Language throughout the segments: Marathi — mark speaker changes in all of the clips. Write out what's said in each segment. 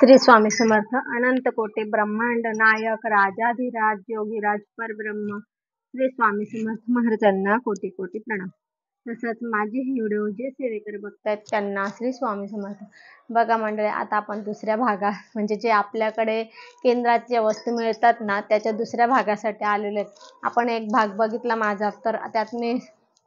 Speaker 1: श्री स्वामी समर्थ. अनंत कोटी ब्रह्मांड नायक राजाधिराज योगीराज परब्रह्म श्री स्वामी समर्थ महाराजांना कोटी कोटी प्रणाम. तसंच माझे हे व्हिडिओ जे सेवेकर बघतायत त्यांना श्री स्वामी समर्थ. बघा मंडळी, आता आपण दुसऱ्या भागात म्हणजे जे आपल्याकडे केंद्राच्या वस्तू मिळतात ना त्याच्या दुसऱ्या भागासाठी आलेले आहेत. आपण एक भाग बघितला माझा, तर त्यात मी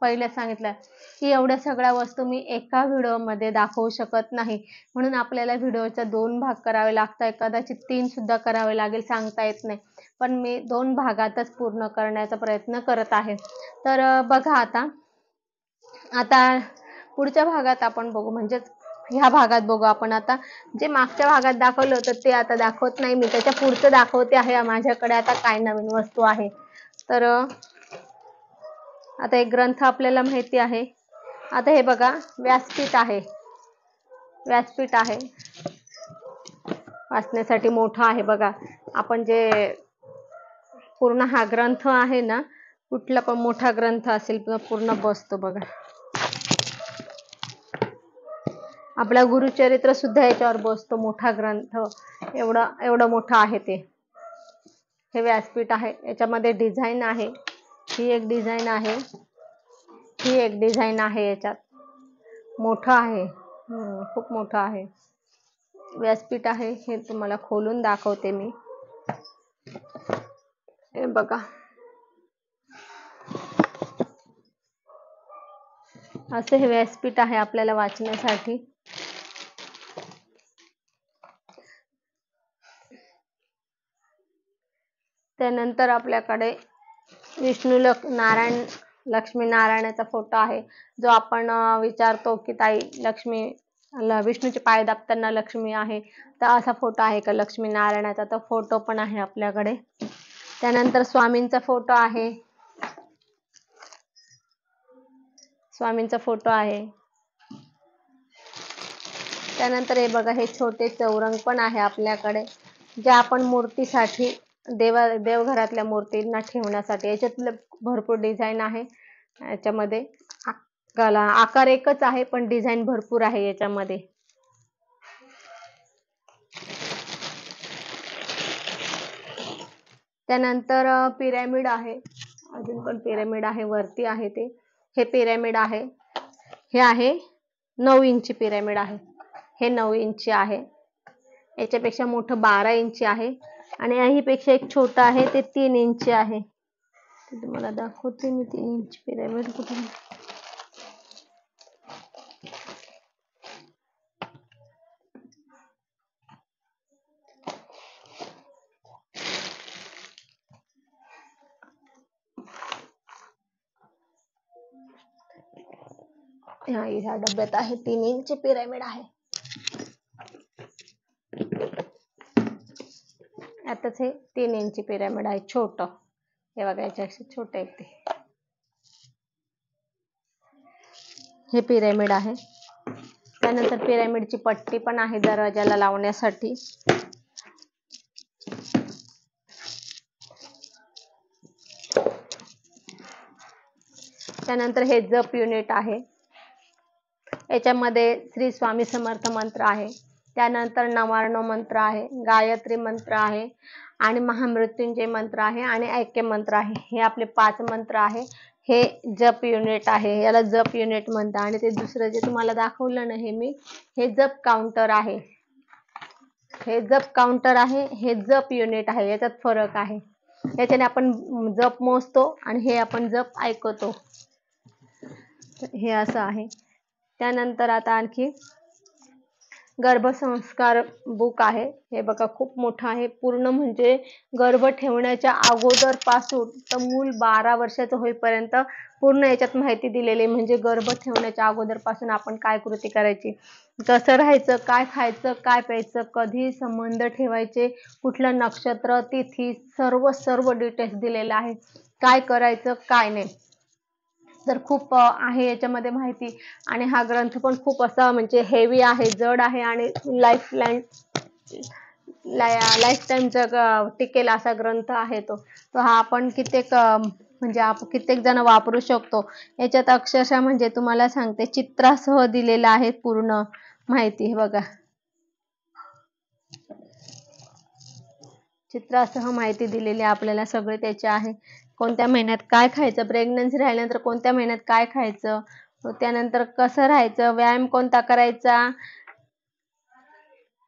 Speaker 1: पहिले सांगितलं की एवढ्या सगळ्या वस्तू मी एका व्हिडिओमध्ये दाखवू शकत नाही, म्हणून आपल्याला व्हिडिओचा 2 भाग करावे लागतात, कदाचित 3 सुद्धा करावे लागेल, सांगता येत नाही. पण मी 2 भागातच पूर्ण करण्याचा प्रयत्न करत आहे. तर बघा, आता पुढच्या भागात आपण बघू, म्हणजे ह्या भागात बघू आपण. आता जे मागच्या भागात दाखवलं होतं ते आता दाखवत नाही मी, त्याच्या पुढचं दाखवते आहे. माझ्याकडे आता काय नवीन वस्तू आहे. तर आता एक ग्रंथ आपल्याला माहिती आहे. आता हे बघा, व्यासपीठ आहे. व्यासपीठ आहे, वाचण्यासाठी मोठा आहे. बघा, आपण जे पूर्ण हा ग्रंथ आहे ना, कुठला पण मोठा ग्रंथ असेल पूर्ण बसतो. बघा, आपला गुरुचरित्र सुद्धा याच्यावर बसतो. मोठा ग्रंथ, एवढं मोठं आहे ते. हे व्यासपीठ आहे. याच्यामध्ये डिझाईन आहे. ही एक डिझाईन आहे, ही एक डिझाईन आहे. याच्यात मोठं आहे, खूप मोठं आहे व्यासपीठ आहे. हे तुम्हाला खोलून दाखवते मी. हे बघा, असं हे व्यासपीठ आहे आपल्याला वाचण्यासाठी. त्यानंतर आपल्याकडे विष्णू नारायण लक्ष्मी नारायणाचा फोटो आहे, जो आपण विचारतो की ताई लक्ष्मी विष्णूचे पाय दाबताना लक्ष्मी आहे, तर असा फोटो आहे का लक्ष्मी नारायणाचा? तो फोटो पण आहे आपल्याकडे. त्यानंतर स्वामींचा फोटो आहे. स्वामींचा फोटो आहे. त्यानंतर हे बघा, हे छोटे चौरंग पण आहे आपल्याकडे, जे आपण मूर्तीसाठी देवघरातल्या मूर्तींना ठेवण्यासाठी. याच्यातलं भरपूर डिझाईन आहे. याच्यामध्ये आकार एकच आहे, पण डिझाईन भरपूर आहे याच्यामध्ये. त्यानंतर पिरॅमिड आहे. अजून पण पिरॅमिड आहे, वरती आहे ते. हे पिरॅमिड आहे. हे आहे 9 इंची पिरॅमिड आहे. हे 9 इंची आहे. याच्यापेक्षा मोठं 12 इंची आहे, आणि याहीपेक्षा एक छोटा आहे, ते 3 इंची आहे. ते तुम्हाला दाखवते मी 3 इंची पिरॅमिड कुठे. ह्या डब्यात आहे. 3 इंची पिरॅमिड आहे. आताच हे 3 इंची पिरॅमिड आहे, छोट. हे बघा, याच्यापेक्षा छोटे आहे ते. हे पिरॅमिड आहे. त्यानंतर पिरॅमिडची पट्टी पण आहे दरवाजाला लावण्यासाठी. त्यानंतर हे जप युनिट आहे. याच्यामध्ये श्री स्वामी समर्थ मंत्र आहे. त्यानंतर नवार्णव मंत्र आहे, गायत्री मंत्र आहे, आणि महामृत्युंजय मंत्र आहे, आणि ऐक्य मंत्र आहे. हे आपले 5 मंत्र आहे. हे जप युनिट आहे, याला जप युनिट म्हणतात. आणि ते दुसरं जे तुम्हाला दाखवलं ना, हे जप काउंटर आहे. हे जप काउंटर आहे, हे जप युनिट आहे. याच्यात फरक आहे. याच्याने आपण जप मोजतो, आणि हे आपण जप ऐकतो. हे असं आहे. त्यानंतर आता आणखी गर्भसंस्कार बुक आहे. हे बघा, खूप मोठं आहे. पूर्ण म्हणजे गर्भ ठेवण्याच्या अगोदर पासून तर मूल 12 वर्षाचं होईपर्यंत पूर्ण याच्यात माहिती दिलेली आहे. म्हणजे गर्भ ठेवण्याच्या अगोदर पासून आपण काय कृती करायची, कसं राहायचं, काय खायचं, काय प्यायचं, कधी संबंध ठेवायचे, कुठलं नक्षत्र, तिथी, सर्व डिटेल्स दिलेलं आहे. काय करायचं, काय नाही. तर खूप आहे याच्यामध्ये माहिती. आणि हा ग्रंथ पण खूप असा म्हणजे हेवी आहे, जड आहे, आणि लाईफ टाईमचा टिकेल असा ग्रंथ आहे तो. हा आपण कित्येक जण वापरू शकतो. याच्यात अक्षरशः म्हणजे तुम्हाला सांगते, चित्रासह दिलेला आहे पूर्ण माहिती. हे बघा, चित्रासह माहिती दिलेली आहे आपल्याला, सगळे त्याचे आहे. कोणत्या महिन्यात काय खायचं, प्रेग्नन्सी राहिल्यानंतर कोणत्या महिन्यात काय खायचं, त्यानंतर कसं राहायचं, व्यायाम कोणता करायचा,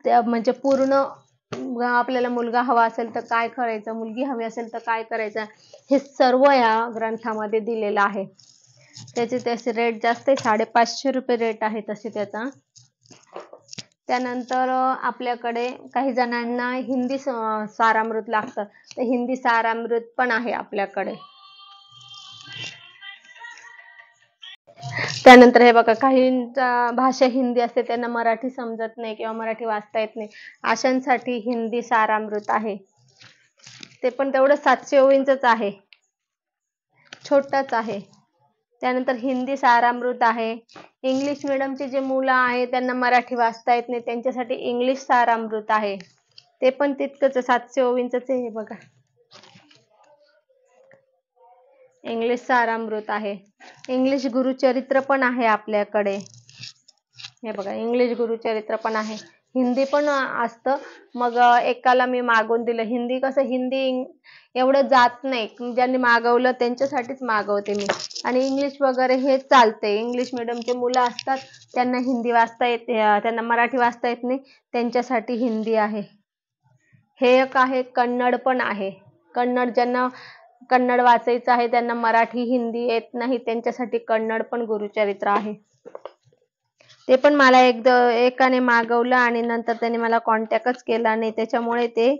Speaker 1: त्या म्हणजे पूर्ण आपल्याला मुलगा हवा असेल तर काय करायचं, मुलगी हवी असेल तर काय करायचं, हे सर्व या ग्रंथामध्ये दिलेलं आहे. त्याचे रेट जास्त आहे, 550 रुपये रेट आहे तसे त्याचा. त्यानंतर आपल्याकडे काही जणांना हिंदी सारामृत लागतं, तर हिंदी सारामृत पण आहे आपल्याकडे. त्यानंतर हे बघा, काहींचा भाषा हिंदी असते, त्यांना मराठी समजत नाही किंवा मराठी वाचता येत नाही, अशांसाठी हिंदी सारामृत आहे. ते पण तेवढं 724 आहे, छोटाच आहे. त्यानंतर हिंदी सारामृत आहे. इंग्लिश मिडियमचे जे मुलं आहे त्यांना मराठी वाचता येत नाही, त्यांच्यासाठी इंग्लिश सारामृत आहे. ते पण तितकंच 724 आहे बघा, इंग्लिश सारामृत आहे. इंग्लिश गुरुचरित्र पण आहे आपल्याकडे. हे बघा, इंग्लिश गुरुचरित्र पण आहे. हिंदी पण असतं. मग एकाला मी मागवून दिलं. हिंदी कसं, हिंदी एवढं जात नाही, ज्यांनी मागवलं त्यांच्यासाठीच मागवते मी. आणि इंग्लिश वगैरे हे चालते. इंग्लिश मिडियमचे मुलं असतात, त्यांना हिंदी वाचता येते, त्यांना मराठी वाचता येत नाही, त्यांच्यासाठी हिंदी आहे. हे एक आहे. कन्नड पण आहे. कन्नड ज्यांना कन्नड वाचायचं आहे, त्यांना मराठी हिंदी येत नाही, त्यांच्यासाठी कन्नड पण गुरुचरित्र आहे. ते पण मला एकाने मागवलं आणि नंतर त्याने मला कॉन्टॅक्टच केला नाही, त्याच्यामुळे ते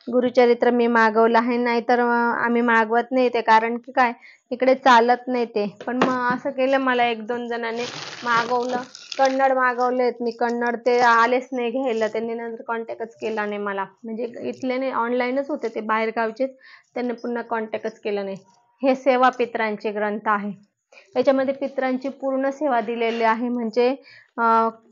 Speaker 1: गुरुचरित्र मी मागवलं आहे. नाहीतर आम्ही मागवत नाही ते, कारण की काय, इकडे चालत नाही ते. पण मग असं केलं, मला 1-2 जणांनी मागवलं, कन्नड मागवलेत मी, कन्नड ते आलेच नाही घ्यायला, त्यांनी नंतर कॉन्टॅक्टच केला नाही मला. म्हणजे इथले नाही, ऑनलाईनच होते ते, बाहेर गावचेच, त्यांनी पुन्हा कॉन्टॅक्टच केला नाही. हे सेवा पित्रांचे ग्रंथ आहे. याच्यामध्ये पित्रांची पूर्ण सेवा दिलेली आहे. म्हणजे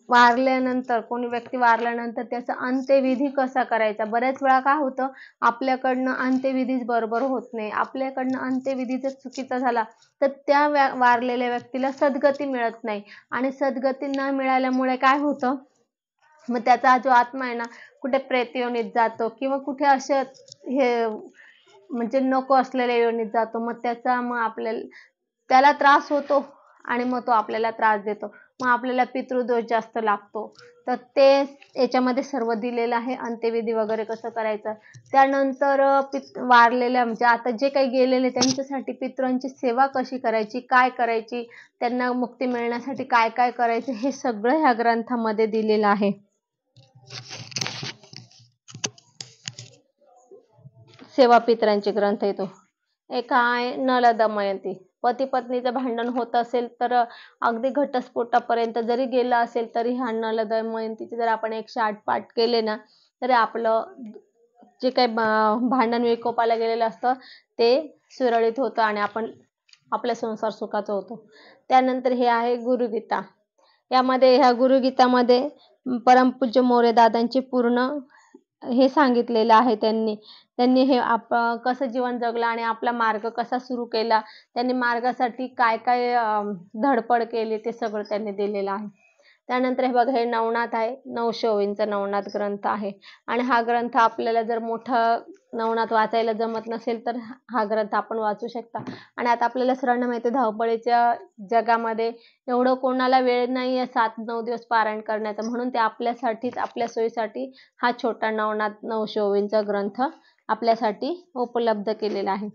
Speaker 1: वारल्यानंतर, कोणी व्यक्ती वारल्यानंतर त्याचा अंत्यविधी कसा करायचा. बऱ्याच वेळा काय होतं, आपल्याकडनं अंत्यविधीच बरोबर होत नाही. आपल्याकडनं अंत्यविधी जर चुकीचा झाला तर त्या वारलेल्या व्यक्तीला सद्गती मिळत नाही, आणि सद्गती न मिळाल्यामुळे काय होतं, मग त्याचा जो आत्मा आहे ना, कुठे प्रेत योनीत जातो किंवा कुठे असं हे म्हणजे नको असलेल्या योनीत जातो. मग आपल्याला त्याला त्रास होतो आणि मग तो आपल्याला त्रास देतो. मग आपल्याला पितृदोष जास्त लागतो. तर ते याच्यामध्ये सर्व दिलेलं आहे, अंत्यविधी वगैरे कसं करायचं. त्यानंतर वारलेल्या म्हणजे आता जे काही गेलेले त्यांच्यासाठी पितरांची सेवा कशी करायची, काय करायची, त्यांना मुक्ती मिळण्यासाठी काय काय करायचं, हे सगळं ह्या ग्रंथामध्ये दिलेलं आहे. सेवा पितरांचे ग्रंथ येतो. एक आहे नल दमयंती. पती पत्नीचं भांडण होत असेल तर अगदी घटस्फोटापर्यंत जरी गेलं असेल तरी ह्या नल दमयंतीचे जर आपण 108 पाठ केले ना, तरी आपलं जे काही भांडण विकोपाला गेलेलं असतं ते सुरळीत होतं आणि आपला संसार सुखाचा होतो. त्यानंतर हे आहे गुरुगीता. यामध्ये ह्या गुरुगीतामध्ये परमपूज्य मोरे दादांची पूर्ण हे सांगितलेलं आहे. त्यांनी हे कसं जीवन जगलं आणि आपला मार्ग कसा सुरू केला, त्यांनी मार्गासाठी काय काय धडपड केली, ते सगळं त्यांनी दिलेलं आहे. त्यानंतर हे बघा, हे नवनाथ आहे. 924 नवनाथ ग्रंथ आहे. आणि हा ग्रंथ आपल्याला जर मोठा नवनाथ वाचायला जमत नसेल तर हा ग्रंथ आपण वाचू शकता. आणि आता आपल्याला सर्वांना माहिती, धावपळीच्या जगामध्ये एवढं कोणाला वेळ नाही आहे 7-9 दिवस पारायण करण्याचा, म्हणून ते आपल्यासाठीच, आपल्या सोयीसाठी हा छोटा नवनाथ 924 ग्रंथ आपल्यासाठी उपलब्ध केलेला आहे.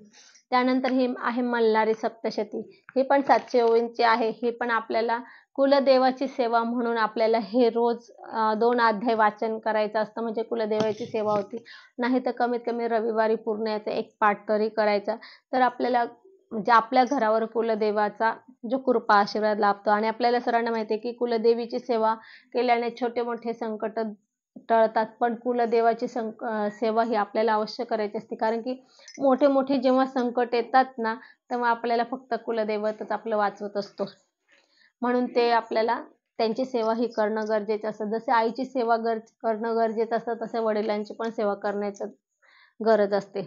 Speaker 1: त्यानंतर हे आहे मल्हारी सप्तशती. हे पण 724 आहे. हे पण आपल्याला कुलदेवाची सेवा म्हणून आपल्याला हे रोज 2 अध्याय वाचन करायचं असतं, म्हणजे कुलदेवाची सेवा होती. नाही तर कमीत कमी रविवारी पूर्ण याचा 1 पाठ तरी करायचा, तर आपल्याला म्हणजे आपल्या घरावर कुलदेवाचा जो कृपा आशीर्वाद लाभतो. आणि आपल्याला सर्वांना माहिती आहे की कुलदेवीची सेवा केल्याने छोटे मोठे संकट टळतात, पण कुलदेवाची सेवा ही आपल्याला अवश्य करायची असते. कारण की मोठे मोठे जेव्हा संकट येतात ना, तेव्हा आपल्याला फक्त कुलदैवतच आपलं वाचवत असतो. म्हणून ते आपल्याला त्यांची सेवा ही करणं गरजेचं असतं. जसे आईची सेवा करणं गरजेचं असतं, तसे वडिलांची पण सेवा करण्याची गरज असते.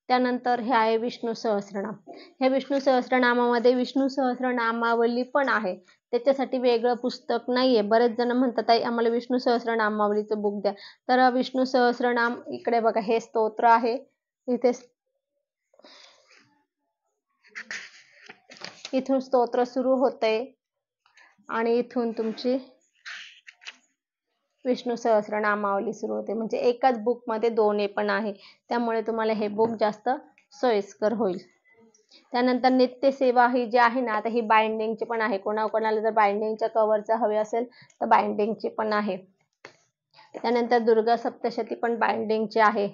Speaker 1: त्यानंतर हे आहे विष्णू सहस्त्रनाम. हे विष्णू सहस्त्रनामामध्ये विष्णू सहस्त्रनामावली पण आहे, त्याच्यासाठी वेगळं पुस्तक नाहीये. बरेच जण म्हणतात आई आम्हाला विष्णू सहस्त्रनामावलीचं बुक द्या. तर विष्णू सहस्त्रनाम इकडे बघा, हे स्तोत्र आहे. इथून स्तोत्र सुरू होतंय आणि इथून तुमची विष्णू सहस्त्रनामावली सुरू होते. म्हणजे एकाच बुक मध्ये दोन्ही पण आहे, त्यामुळे तुम्हाला हे बुक जास्त सोयीस्कर होईल. त्यानंतर नित्यसेवा ही जी आहे ना, आता ही बाइंडिंगची पण आहे. कोणाकोणाला जर बाइंडिंगच्या कव्हरचा हवे असेल तर बाइंडिंगची पण आहे. त्यानंतर दुर्गा सप्तशती पण बाइंडिंगची आहे,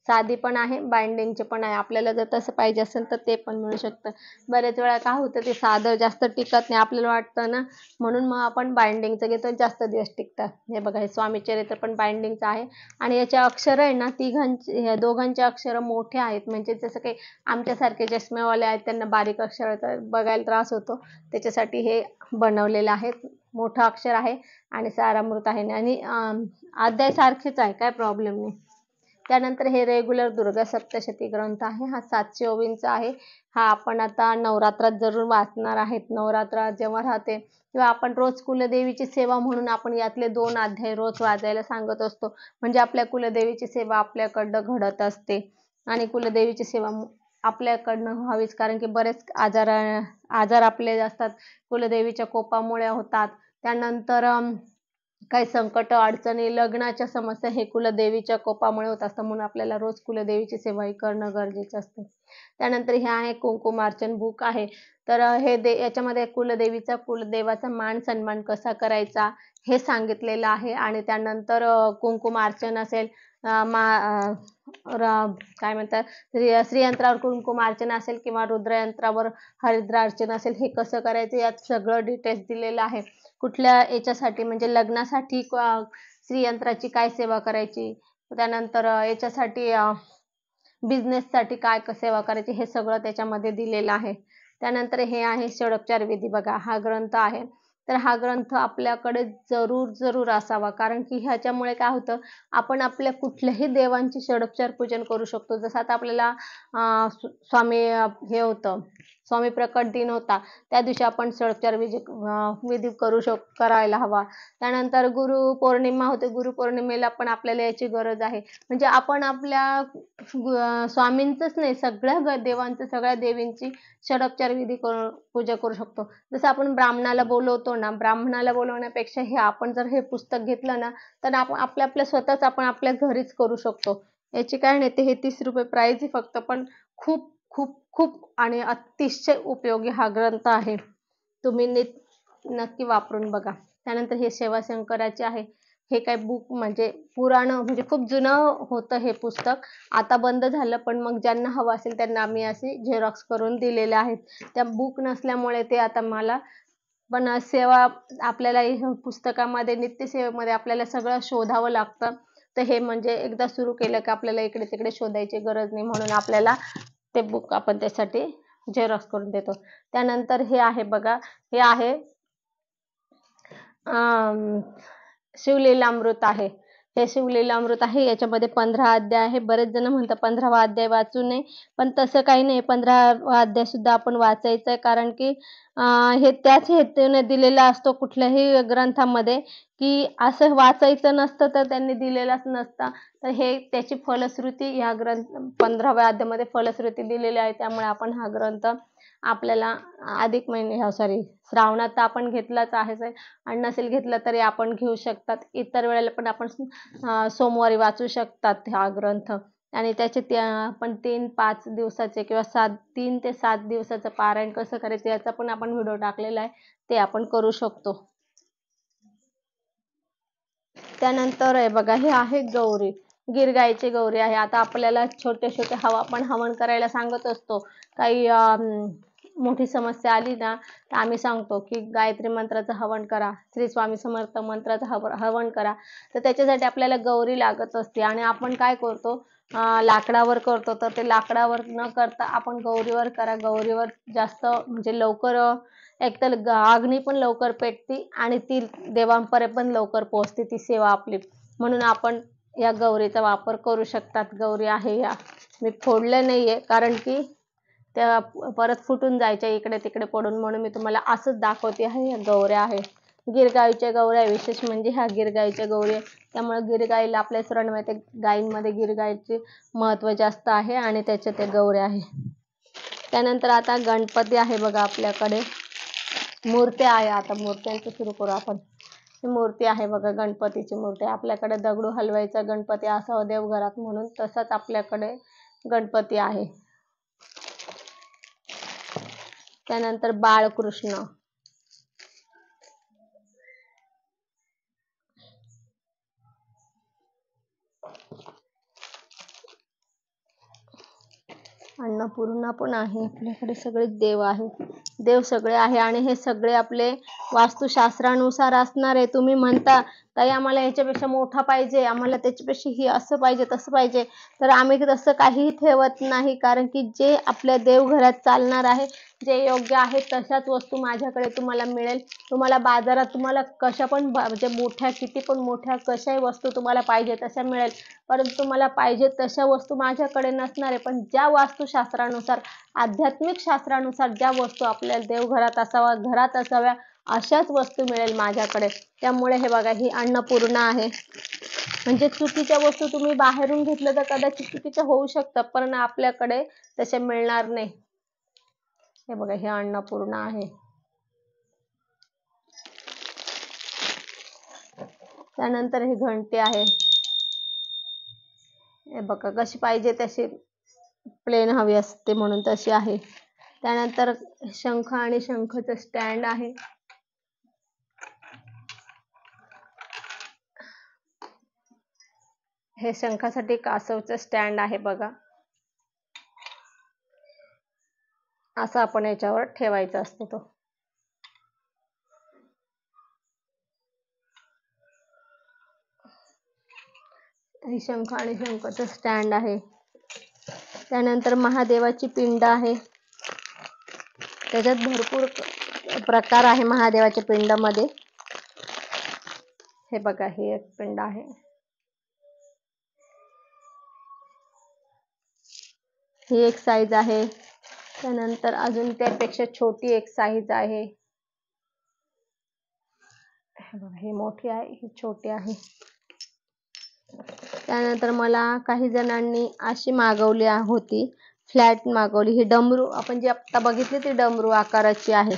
Speaker 1: साधी पण आहे, बाइंडिंगचे पण आहे. आपल्याला जर तसं पाहिजे असेल तर ते पण मिळू शकतं. बरेच वेळा काय होतं, ते साधं जास्त टिकत नाही आपल्याला वाटतं ना, म्हणून मग आपण बाइंडिंगचं घेतो, जास्त दिवस टिकतात. हे बघा, हे स्वामी चरित्र पण बाइंडिंगचं आहे आणि याचे अक्षर आहे ना, ह्या दोघांचे अक्षर मोठे आहेत. म्हणजे जसं काही आमच्यासारखे चष्मेवाले आहेत त्यांना बारीक अक्षर बघायला त्रास होतो, त्याच्यासाठी हे बनवलेलं आहे. मोठं अक्षर आहे आणि सारामृत आहे आणि अध्याय सारखेच आहे, काय प्रॉब्लेम नाही. त्यानंतर हे रेग्युलर दुर्गा सप्तशती ग्रंथ आहे. हा 724 आहे. हा आपण आता नवरात्रात जरूर वाचणार आहेत. नवरात्र जेव्हा राहते तेव्हा आपण रोज कुलदेवीची सेवा म्हणून आपण यातले 2 अध्याय रोज वाचायला सांगत असतो. म्हणजे आपल्या कुलदेवीची सेवा आपल्याकडनं घडत असते आणि कुलदेवीची सेवा आपल्याकडनं व्हावीच, कारण की बरेच आजार आपले असतात कुलदेवीच्या कोपामुळे होतात. त्यानंतर काही संकट अडचणी लग्नाच्या समस्या हे कुलदेवीच्या कोपामुळे होत असतं, म्हणून आपल्याला रोज कुलदेवीची सेवा करणं गरजेचं असते. त्यानंतर हे आहे कुंकुमार्चन बुक आहे. तर हे याच्यामध्ये कुलदेवाचा मान सन्मान कसा करायचा हे सांगितलेलं आहे. आणि त्यानंतर कुंकुमार्चन असेल, काय म्हणतात, श्रीयंत्रावर कुंकुमार्चन असेल किंवा रुद्रयंत्रावर हरिद्रार्चन असेल, हे कसं करायचं यात सगळं डिटेल्स दिलेलं आहे. कुठल्या याच्यासाठी, म्हणजे लग्नासाठी श्रीयंत्राची काय सेवा करायची, त्यानंतर याच्यासाठी बिझनेससाठी काय सेवा करायची, हे सगळं त्याच्यामध्ये दिलेलं आहे. त्यानंतर हे आहे षडोपचार विधी. बघा, हा ग्रंथ आहे. तर हा ग्रंथ आपल्याकडे जरूर असावा, कारण की ह्याच्यामुळे काय होतं, आपण आपल्या कुठल्याही देवांचे षडोपचार पूजन करू शकतो. जसं आता आपल्याला स्वामी प्रकट दिन होता, त्या दिवशी आपण षडोपचार विधी करायला हवा. त्यानंतर गुरुपौर्णिमा होते, गुरुपौर्णिमेला पण आपल्याला याची गरज आहे. म्हणजे आपण आपल्या स्वामींचंच नाही, सगळ्या देवांचं, सगळ्या देवींची षडोपचार विधी पूजा करू शकतो. जसं आपण ब्राह्मणाला बोलवतो ना, ब्राह्मणाला बोलवण्यापेक्षा आपण जर हे पुस्तक घेतलं ना, तर आपण आपल्या स्वतःच आपण आपल्या घरीच करू शकतो. याची काय नाही, ते हे 30 रुपये प्राइस आहे फक्त, पण खूप खूप खूप आणि अतिशय उपयोगी हा ग्रंथ आहे. तुम्ही नक्की वापरून बघा. त्यानंतर हे सेवाशंकराचे आहे. हे काय बुक म्हणजे पुराणं, म्हणजे खूप जुनं होतं हे पुस्तक, आता बंद झालं, पण मग ज्यांना हवं असेल त्यांना आम्ही असे झेरॉक्स करून दिलेले आहेत. त्या बुक नसल्यामुळे ते आता मला पण सेवा आपल्याला पुस्तकामध्ये नित्यसेवेमध्ये आपल्याला सगळं शोधावं लागतं. तर हे म्हणजे एकदा सुरू केलं की आपल्याला इकडे तिकडे शोधायची गरज नाही, म्हणून आपल्याला ते बुक आपण त्यासाठी झेरॉक्स करून देतो. त्यानंतर हे आहे बघा, हे आहे शिवलीलामृत आहे. हे शिवलीलामृत आहे. याच्यामध्ये 15 अध्याय आहे. बरेच जण म्हणतात 15वा अध्याय वाचू नये, पण तसं काही नाही. 15वा अध्याय सुद्धा आपण वाचायचा आहे, कारण की हे त्याच हेतूने दिलेला असतो कुठल्याही ग्रंथामध्ये, की असं वाचायचं नसतं तर त्यांनी दिलेलंच नसतं. तर हे त्याची फलश्रुती ह्या 15व्या अध्यायामध्ये फलश्रुती दिलेली आहे. त्यामुळे आपण हा ग्रंथ आपल्याला अधिक महिने श्रावणात तर आपण घेतलाच आहे, आणि नसेल घेतलं तरी आपण घेऊ शकतात. इतर वेळेला पण आपण सोमवारी वाचू शकतात हा ग्रंथ. आणि त्याचे आपण 3-5 दिवसाचे किंवा 3 ते 7 दिवसाचं पारायण कसं करायचं याचा पण आपण व्हिडिओ टाकलेला आहे, ते आपण करू शकतो. त्यानंतर आहे बघा, हे आहे गौरी, गिरगायची गौरी आहे. आता आपल्याला छोटे छोटे आपण हवन करायला सांगत असतो. काही मोठी समस्या आली ना, तर आम्ही सांगतो की गायत्री मंत्राचं हवन करा, श्री स्वामी समर्थ मंत्राचं हवन करा. तर त्याच्यासाठी आपल्याला गौरी लागत असते, आणि आपण काय करतो, लाकडावर करतो. तर ते लाकडावर न करता आपण गौरीवर करा. गौरीवर जास्त म्हणजे लवकर, एकतर अग्नी पण लवकर पेटती आणि ती देवांपर्यंत पण लवकर पोहोचते ती सेवा आपली, म्हणून आपण या गौरीचा वापर करू शकतात. गौरी आहे या मी फोडलं नाहीये, कारण की त्या परत फुटून जायच्या इकडे तिकडे पडून, म्हणून मी तुम्हाला असंच दाखवते आहे. ह्या गौऱ्या आहे, गिरगाईच्या गौऱ्या. विशेष म्हणजे ह्या गिरगाईच्या गौऱ्या, त्यामुळे गिरगाईला आपल्या सर्वांना माहिती आहे, गायींमध्ये गिरगाईचे महत्त्व जास्त आहे आणि त्याच्या त्या गौऱ्या आहे. त्यानंतर आता गणपती आहे बघा आपल्याकडे, मूर्त्या आहे. आता मूर्त्यांचं सुरू करू आपण. ही मूर्ती आहे बघा, गणपतीची मूर्ती. आपल्याकडे दगडू हलवायचा गणपती असावा देवघरात, म्हणून तसाच आपल्याकडे गणपती आहे. त्यानंतर बाळकृष्ण, अन्नपूर्णा पण आहे. आपल्याकडे सगळे देव आहे, देव सगळे आहे. आणि हे सगळे आपले वास्तुशास्त्रानुसार असणार आहे. तुम्ही म्हणता ताई आम्हाला ह्याच्यापेक्षा मोठा पाहिजे, आम्हाला त्याच्यापेक्षा ही असं पाहिजे तसं पाहिजे, तर आम्ही तसं काहीही ठेवत नाही, कारण की जे आपल्या देवघरात चालणार आहे, जे योग्य आहे तशाच वस्तू माझ्याकडे तुम्हाला मिळेल. तुम्हाला बाजारात तुम्हाला कशा पण म्हणजे मोठ्या, किती पण मोठ्या कशाही वस्तू तुम्हाला पाहिजे तशा मिळेल, परंतु तुम्हाला पाहिजे तशा वस्तू माझ्याकडे नसणार आहे. पण ज्या वास्तुशास्त्रानुसार, आध्यात्मिक शास्त्रानुसार ज्या वस्तू आपल्याला देवघरात असावा, घरात असाव्या, अशाच वस्तू मिळेल माझ्याकडे. त्यामुळे हे बघा, ही अन्नपूर्णा आहे. म्हणजे चुकीच्या वस्तू तुम्ही बाहेरून घेतलं तर कदाचित चुकीचं होऊ शकतं, पण आपल्याकडे तसे मिळणार नाही. हे बघा, हे अन्नपूर्णा आहे. त्यानंतर हे घंटे आहे. हे बघा, कशी पाहिजे तशी प्लेन हवी असते म्हणून तशी आहे. त्यानंतर शंख आणि शंखचं स्टँड आहे. हे शंखासाठी कासवचं स्टँड आहे बघा, असं आपण याच्यावर ठेवायचं असतं तो. ही शंख आणि शंखाचं स्टँड आहे. त्यानंतर महादेवाची पिंड आहे. त्याच्यात भरपूर प्रकार आहे महादेवाच्या पिंडामध्ये. हे बघा, ही एक पिंड आहे. ही एक साईज आहे. त्यानंतर अजून त्यापेक्षा छोटी एक साईज आहे. ही मोठी आहे, ही छोटी आहे. त्यानंतर मला काही जणांनी अशी मागवली होती, फ्लॅट मागवली. ही डमरू, आपण जी आता बघितली ती डमरू आकाराची आहे.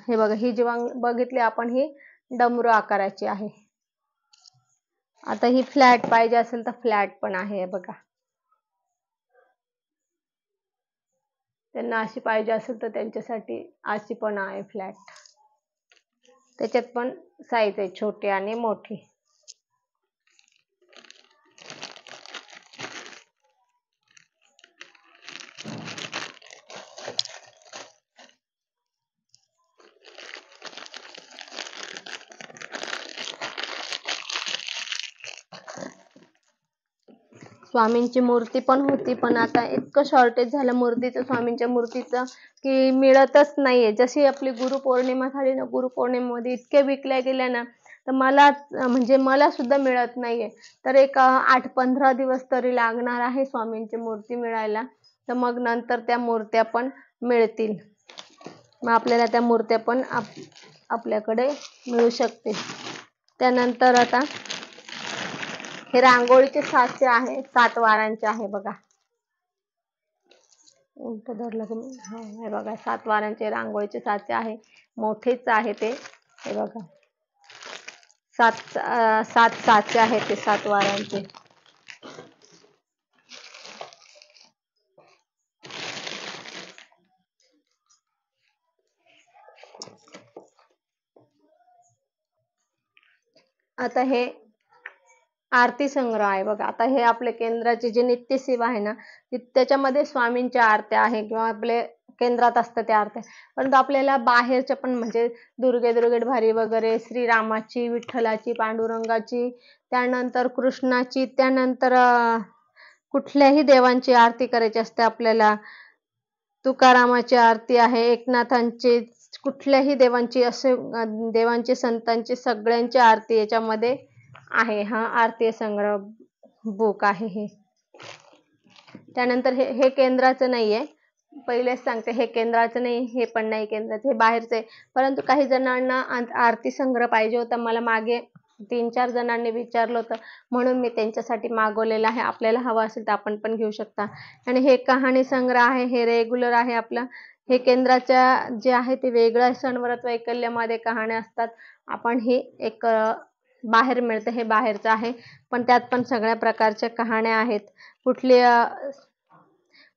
Speaker 1: हे बघा, ही जेव्हा बघितली आपण, ही डमरू आकाराची आहे. आता ही फ्लॅट पाहिजे असेल तर फ्लॅट पण आहे. बघा, त्यांना अशी पाहिजे असेल तर त्यांच्यासाठी अशी पण आहे फ्लॅट. त्याच्यात पण साईज आहे, छोटी आणि मोठी. स्वामींची मूर्ती पण होती, पण आता इतकं शॉर्टेज झालं मूर्तीचं, स्वामींच्या मूर्तीचं, की मिळतच नाहीये. जशी आपली गुरुपौर्णिमा झाली ना, गुरुपौर्णिमेमध्ये इतके विकल्या गेल्या ना, तर मला सुद्धा मिळत नाहीये. तर एक 8-15 दिवस तरी लागणार आहे स्वामींची मूर्ती मिळायला. तर मग नंतर त्या मूर्त्या पण मिळतील. मग आपल्याला त्या मूर्त्या पण आपल्याकडे मिळू शकतील. त्यानंतर आता हे रांगोळीचे साचे आहे, 7 वारांचे आहे बघा. उलट धरलं तुम्ही. हे बघा, 7 वारांचे रांगोळीचे साचे आहे, मोठेच आहे ते. हे बघा, 7 साचे आहेत ते 7 वारांचे. आता हे आरती संग्रह आहे बघा. आता हे आपल्या केंद्राची जी नित्यसेवा आहे ना, त्याच्यामध्ये स्वामींच्या आरत्या आहे, किंवा आपले केंद्रात असतं त्या आरत्या. परंतु आपल्याला बाहेरच्या पण, म्हणजे दुर्गे भारी वगैरे, श्रीरामाची, विठ्ठलाची, पांडुरंगाची, त्यानंतर कृष्णाची, त्यानंतर कुठल्याही देवांची आरती करायची असते आपल्याला, तुकारामाची आरती आहे, एकनाथांची, कुठल्याही देवांची, असे देवांची, संतांची, सगळ्यांची आरती याच्यामध्ये आहे. हा आरती संग्रह बुक आहे हे. त्यानंतर हे केंद्राचं नाहीये, पहिलेच सांगते, हे केंद्राचं नाही, हे पण नाही केंद्राचं, हे बाहेरचं आहे. परंतु काही जणांना आरती संग्रह पाहिजे होता, मला मागे 3-4 जणांनी विचारलं होतं, म्हणून मी त्यांच्यासाठी मागवलेलं आहे. आपल्याला हवं असेल तर आपण पण घेऊ शकता. आणि हे कहाणी संग्रह आहे, हे रेग्युलर आहे आपलं. हे केंद्राच्या जे आहे ते वेगळं, सण व्रत वैकल्यमध्ये कहाण्या असतात. आपण हे एक बाहेर मिळतं, हे बाहेरचं आहे, पण त्यात पण सगळ्या प्रकारच्या कहाण्या आहेत. कुठली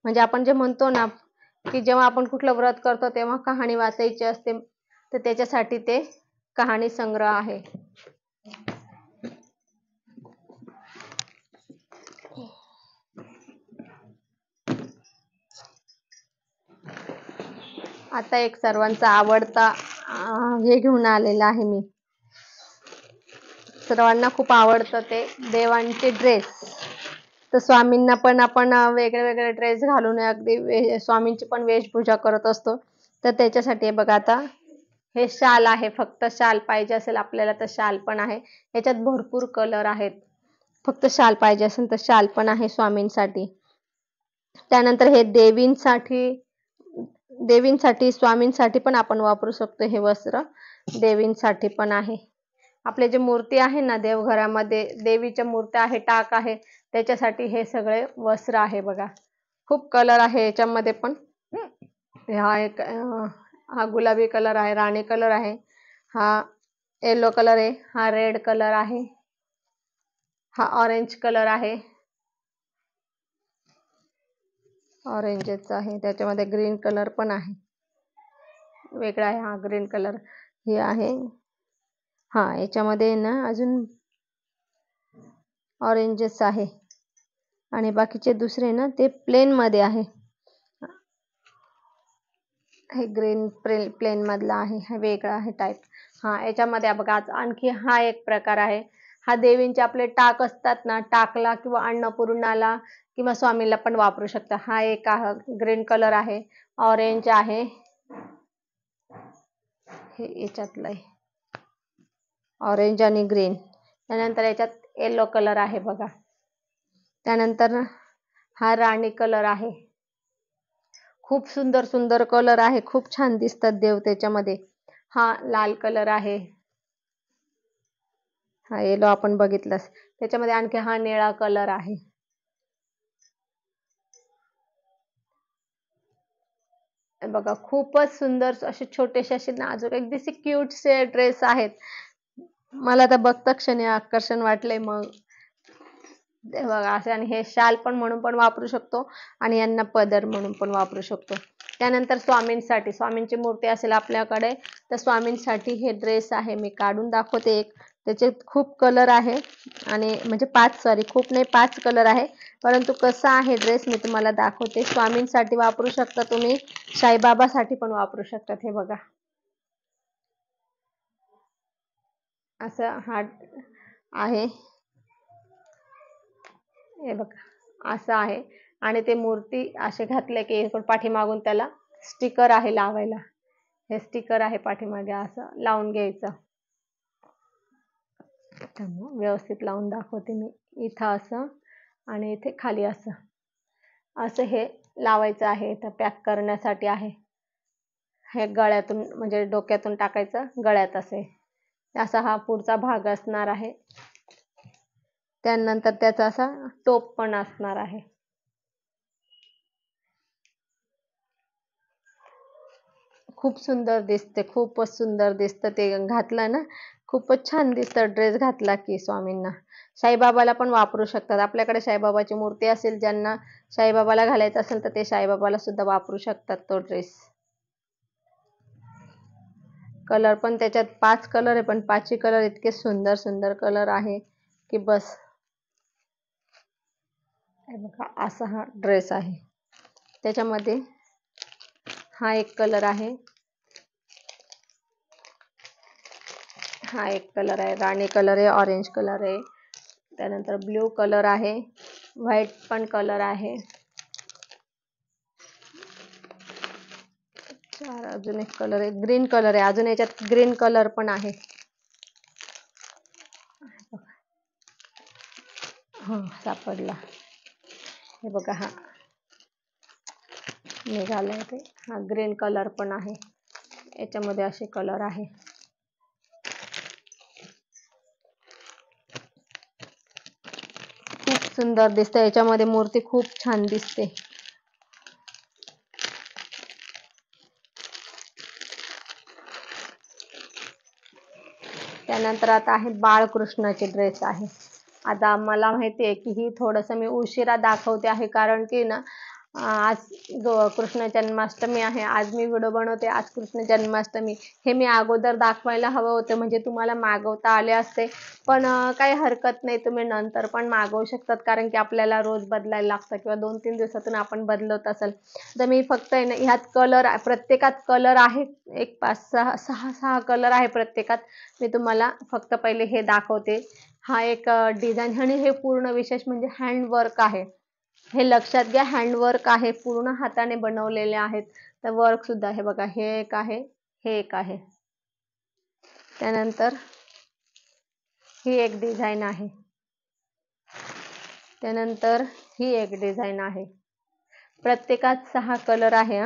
Speaker 1: म्हणजे आपण जे म्हणतो ना की जेव्हा आपण कुठलं व्रत करतो तेव्हा कहाणी वाचायची असते, तर त्याच्यासाठी ते कहाणी संग्रह आहे. आता एक सर्वांचा आवडता हे घेऊन आलेला आहे मी. सर्वांना खूप आवडतं ते देवांचे ड्रेस. तर स्वामींना पण आपण वेगळे वेगळे ड्रेस घालून अगदी स्वामींची पण वेशपूजा करत असतो. तर त्याच्यासाठी हे बघा, आता हे शाल आहे. फक्त शाल पाहिजे असेल आपल्याला तर शाल पण आहे. याच्यात भरपूर कलर आहेत. फक्त शाल पाहिजे असेल तर शाल पण आहे स्वामींसाठी. त्यानंतर हे देवींसाठी, स्वामींसाठी पण आपण वापरू शकतो. हे वस्त्र देवींसाठी पण आहे. आपले जे मूर्ती आहे ना देवघरामध्ये, देवीच्या मूर्त्या आहे, टाक आहे, त्याच्यासाठी हे सगळे वस्त्र आहे बघा. खूप कलर आहे याच्यामध्ये पण. हा एक हा गुलाबी कलर आहे, राणी कलर आहे, हा येलो कलर आहे, हा रेड कलर आहे, हा ऑरेंज कलर आहे, ऑरेंजच आहे. त्याच्यामध्ये ग्रीन कलर पण आहे, वेगळा आहे हा ग्रीन कलर. हे आहे, हा याच्यामध्ये ना अजून ऑरेंजच आहे, आणि बाकीचे दुसरे ना ते प्लेन मध्ये आहे. हे ग्रीन प्लेन मधला आहे, हा वेगळा आहे टाईप. हा याच्यामध्ये बघा आणखी हा एक प्रकार आहे. हा देवींचे आपले टाक असतात ना, टाकला किंवा अन्नपूर्णाला किंवा स्वामीला पण वापरू शकता. हा एक ग्रीन कलर आहे, ऑरेंज आहे, हे याच्यातलं आहे ऑरेंज आणि ग्रीन. त्यानंतर याच्यात येलो कलर आहे बघा. त्यानंतर हा राणी कलर आहे. खूप सुंदर सुंदर कलर आहे, खूप छान दिसतात देव त्याच्यामध्ये. हा लाल कलर आहे, हा येलो आपण बघितलंच. त्याच्यामध्ये आणखी हा निळा कलर आहे. बघा खूपच सुंदर असे छोटेसे असे नाजूक अगदी क्यूटसे ड्रेस आहेत. मला तर बघता क्षणी आकर्षण वाटले. मग बघा असे, आणि हे शाल पण म्हणून पण वापरू शकतो, आणि यांना पदर म्हणून पण वापरू शकतो. त्यानंतर स्वामींसाठी, स्वामींची मूर्ती असेल आपल्याकडे तर स्वामींसाठी हे ड्रेस आहे. मी काढून दाखवते एक. त्याचे खूप कलर आहे, आणि म्हणजे 5 खूप नाही 5 कलर आहे. परंतु कसा आहे ड्रेस मी तुम्हाला दाखवते. स्वामींसाठी वापरू शकता तुम्ही, साईबाबासाठी पण वापरू शकतात. हे बघा असं हा आहे, हे बघा असं आहे. आणि ते मूर्ती असे घातले की पाठीमागून त्याला स्टिकर आहे लावायला. हे स्टिकर आहे पाठीमागे, असं लावून घ्यायचं. व्यवस्थित लावून दाखवते मी. इथं असं आणि इथे खाली असं असं हे लावायचं आहे. इथं पॅक करण्यासाठी आहे. हे गळ्यातून म्हणजे डोक्यातून टाकायचं, गळ्यात असे असा हा पुढचा भाग असणार आहे. त्यानंतर त्याचा असा टोप पण असणार आहे. खूप सुंदर दिसते, खूपच सुंदर दिसतं ते घातलं ना, खूपच छान दिसतं ड्रेस घातला की स्वामींना. साईबाबाला पण वापरू शकतात. आपल्याकडे साईबाबाची मूर्ती असेल, ज्यांना साईबाबाला घालायचं असेल तर ते साईबाबाला सुद्धा वापरू शकतात तो ड्रेस. कलर पण त्याच्यात 5 कलर आहे, पण 5ही कलर इतके सुंदर सुंदर कलर आहे की बस. हे बघा असा हा ड्रेस आहे. त्याच्यामध्ये हा एक कलर आहे, हा एक कलर आहे, राणी कलर आहे, ऑरेंज कलर आहे, त्यानंतर ब्ल्यू कलर आहे, व्हाईट पण कलर आहे, 4 अजून एक कलर आहे, ग्रीन कलर आहे, अजून याच्यात ग्रीन कलर पण आहे. हा सापडला, हे बघा हा निघालाय ते. हा ग्रीन कलर पण आहे, याच्यामध्ये असे कलर आहे. खूप सुंदर दिसते, याच्यामध्ये मूर्ती खूप छान दिसते. त्यानंतर आता आहे बाळकृष्णाचे ड्रेस आहे. आता मला माहिती आहे की ही थोडंसं मी उशिरा दाखवते आहे, कारण की ना आज कृष्ण जन्माष्टमी आहे. आज मी व्हिडिओ बनवते, आज कृष्ण जन्माष्टमी. हे मी अगोदर दाखवायला हवं होतं, म्हणजे तुम्हाला मागवता आले असते. पण काही हरकत नाही, तुम्ही नंतर पण मागवू शकतात, कारण की आपल्याला रोज बदलायला लागतं किंवा 2-3 दिवसातून आपण बदलत असेल. तर मी फक्त आहे ना, ह्यात कलर प्रत्येकात कलर आहे, एक 5-6 कलर आहे प्रत्येकात. मी तुम्हाला फक्त पहिले हे दाखवते. हा एक डिझाईन, आणि हे पूर्ण विशेष म्हणजे हँडवर्क आहे. हे लक्षात घ्या, हँडवर्क आहे, पूर्ण हाताने बनवलेले आहेत. तर वर्क सुद्धा हे बघा, हे एक आहे, हे एक आहे. त्यानंतर ही एक डिझाईन आहे, त्यानंतर ही एक डिझाईन आहे. प्रत्येकात 6 कलर आहे.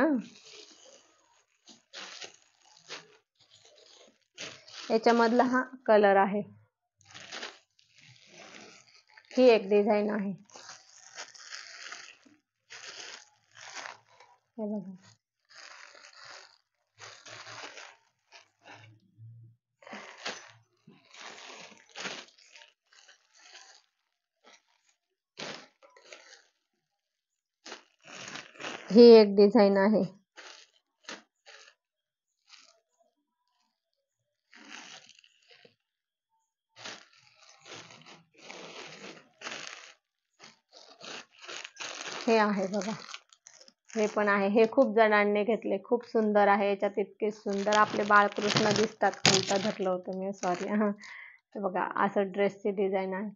Speaker 1: याच्यामधला हा कलर आहे. ही एक डिझाईन आहे, हे बघा. ही एक डिझाईन आहे. हे आहे बघा, हे पण आहे. हे खूप जणांनी घेतले, खूप सुंदर आहे. याच्यात इतके सुंदर आपले बाळकृष्ण दिसतात. उलटा धरलं होतं मी, सॉरी. हे बघा, असं ड्रेसची डिझाईन आहे.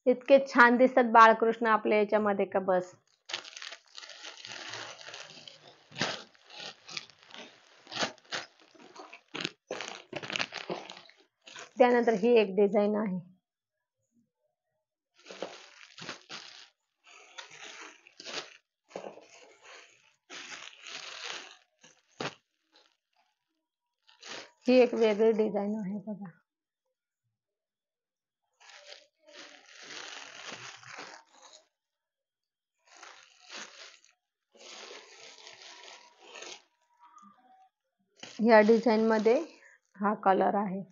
Speaker 1: इतके छान दिसतात बाळकृष्ण आपल्या याच्यामध्ये का बस. त्यानंतर ही एक डिझाईन आहे. ही एक वेगळी डिझाईन आहे बघा. ह्या डिझाईन मध्ये हा कलर आहे.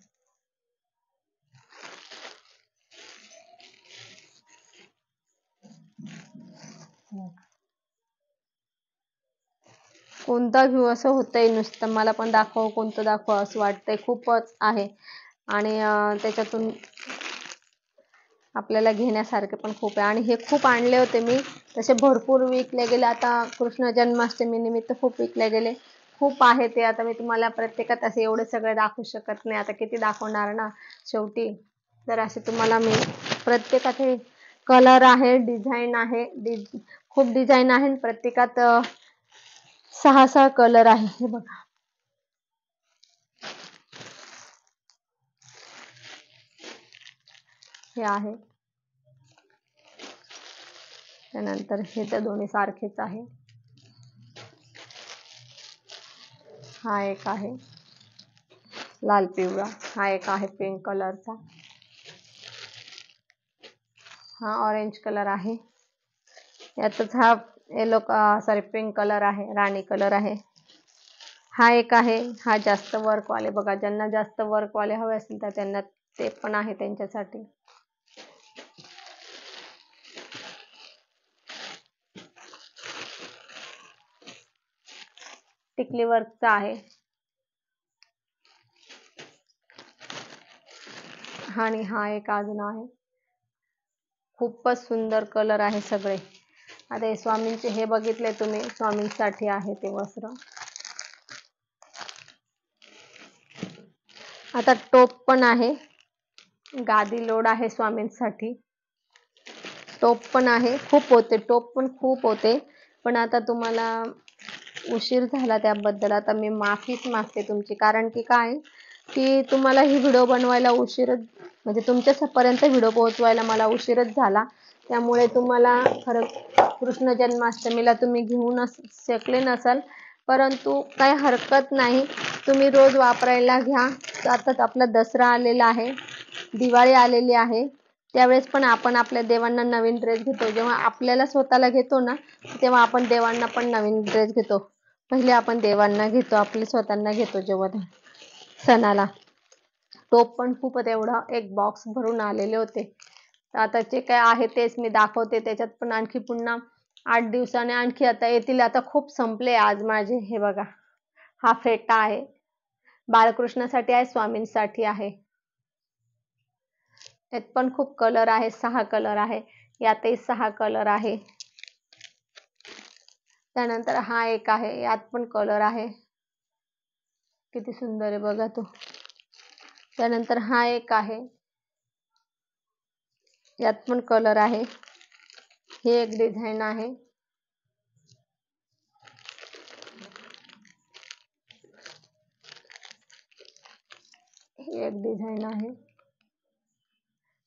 Speaker 1: कोणता घेऊ असं होतंय, नुसतं मला पण दाखव, कोणतं दाखव असं वाटतंय. खूपच आहे, आणि त्याच्यातून आपल्याला घेण्यासारखे पण खूप आहे. आणि हे खूप आणले होते मी, तसे भरपूर विकले गेले. आता कृष्ण जन्माष्टमी निमित्त खूप विकले गेले, खूप आहे ते. आता मी तुम्हाला प्रत्येकात असे एवढे सगळे दाखवू शकत नाही, आता किती दाखवणार ना शेवटी. तर असे तुम्हाला मी प्रत्येकात हे कलर आहे, डिझाईन आहे, खूप डिझाईन आहे. प्रत्येकात 6-6 कलर आहे. हे बघा, हे आहे. त्यानंतर हे तर दोन्ही सारखेच आहे. हा एक आहे लाल पिवळा, हा एक आहे पिंक कलरचा, हा ऑरेंज कलर आहे. यातच हा येलो सॉरी पिंक कलर आहे, राणी कलर आहे. हा एक आहे, हा जास्त वर्क वाले बघा, ज्यांना जास्त वर्क वाले हवे असतील तर त्यांना ते पण आहे त्यांच्यासाठी. टिकली वर्कचा आहे. आणि हा एक अजून आहे, खूपच सुंदर कलर आहे सगळे. आता हे स्वामींचे हे बघितले तुम्ही, स्वामींसाठी आहे ते वस्त्र. आता टोप पण आहे, गादी लोड आहे स्वामींसाठी. टोप पण आहे, खूप होते टोप पण खूप होते. पण आता तुम्हाला उशीर झाला त्याबद्दल आता मी माफीच मागते तुमची, कारण की काय की तुम्हाला ही व्हिडिओ बनवायला उशीरच म्हणजे तुमच्यापर्यंत व्हिडिओ पोहोचवायला मला उशीरच झाला. त्यामुळे तुम्हाला खरं कृष्ण जन्माष्टमीला तुम्ही घेऊन शकले नसाल, परंतु काही हरकत नाही, तुम्ही रोज वापरायला घ्या. आताच आपला दसरा आलेला आहे, दिवाळी आलेली आहे, त्यावेळेस पण आपण आपल्या देवांना नवीन ड्रेस घेतो. जेव्हा आपल्याला स्वतःला घेतो ना, तेव्हा आपण देवांना पण नवीन ड्रेस घेतो. पहिले आपण देवांना घेतो, आपले स्वतःना घेतो जेव्हा सणाला. टोप पण खूप तेवढा एक बॉक्स भरून आलेले होते. आता जे काय आहे तेच मी दाखवते. त्याच्यात पण आणखी पुन्हा 8 दिवसाने आणखी आता येतील. आता खूप संपले आज माझे. हे बघा, हा फेटा आहे, बाळकृष्णासाठी आहे, स्वामींसाठी आहे. यात पण खूप कलर आहे, 6 कलर आहे, यातही 6 कलर आहे. त्यानंतर हा एक आहे, यात पण कलर आहे, किती सुंदर आहे बघा तो. त्यानंतर हा एक आहे, यात पण कलर आहे. हे एक डिझाईन आहे. हे एक डिझाईन आहे.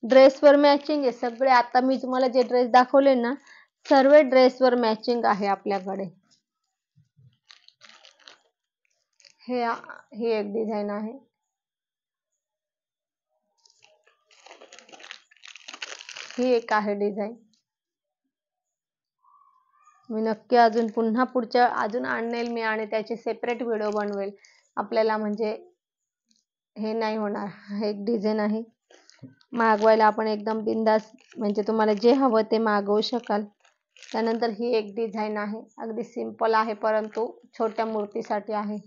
Speaker 1: ड्रेसवर मॅचिंग आहे सगळे. आता मी तुम्हाला जे ड्रेस दाखवले ना, सर्व ड्रेसवर मॅचिंग आहे आपल्याकडे. हे एक डिझाईन आहे. ही एक आहे डिझाईन. मी नक्की अजून पुन्हा पुढच्या अजून आणेल मी आणि त्याची सेपरेट व्हिडिओ बनवेल. आपल्याला म्हणजे हे नाही होणार. हा एक डिझाईन आहे. मागवायला आपण एकदम बिंदास, म्हणजे तुम्हाला जे हवं ते मागवू शकाल. त्यानंतर ही एक डिझाईन आहे, अगदी सिंपल आहे, परंतु छोट्या मूर्तीसाठी आहे.